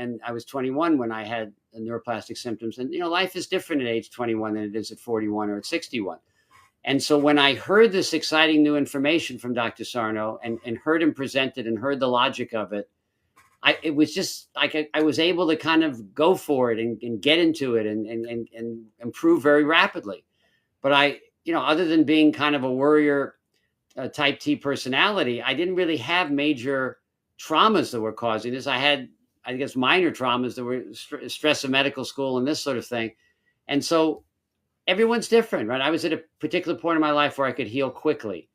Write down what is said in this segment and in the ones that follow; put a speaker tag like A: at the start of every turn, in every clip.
A: and I was 21 when I had neuroplastic symptoms. And, life is different at age 21 than it is at 41 or at 61. And so when I heard this exciting new information from Dr. Sarno and heard him present it and heard the logic of it, it was just like I was able to kind of go for it and get into it and improve very rapidly. But other than being kind of a worrier type T personality, I didn't really have major traumas that were causing this. I had, I guess, minor traumas that were stress of medical school and this sort of thing. And so everyone's different, right? I was at a particular point in my life where I could heal quickly.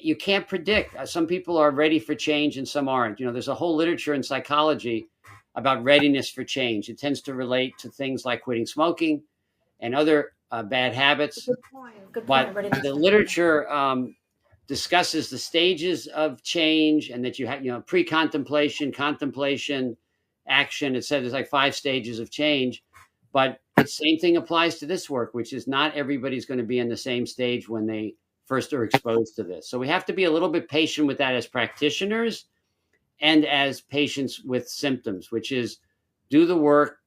A: You can't predict. Some people are ready for change and some aren't. There's a whole literature in psychology about readiness for change. It tends to relate to things like quitting smoking and other bad habits.
B: Good point.
A: But the literature discusses the stages of change, and that you have, pre-contemplation, contemplation, action. It said there's like 5 stages of change. But the same thing applies to this work, which is not everybody's going to be in the same stage when they first are exposed to this. So we have to be a little bit patient with that as practitioners and as patients with symptoms, which is do the work,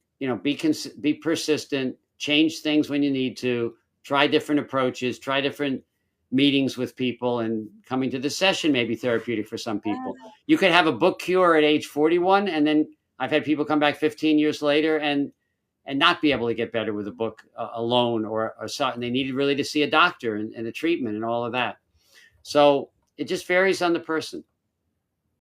A: be persistent, change things when you need to, try different approaches, try different meetings with people, and coming to the session may be therapeutic for some people. You could have a book cure at age 41, and then I've had people come back 15 years later and not be able to get better with a book alone or something. They needed really to see a doctor and a treatment and all of that. So it just varies on the person.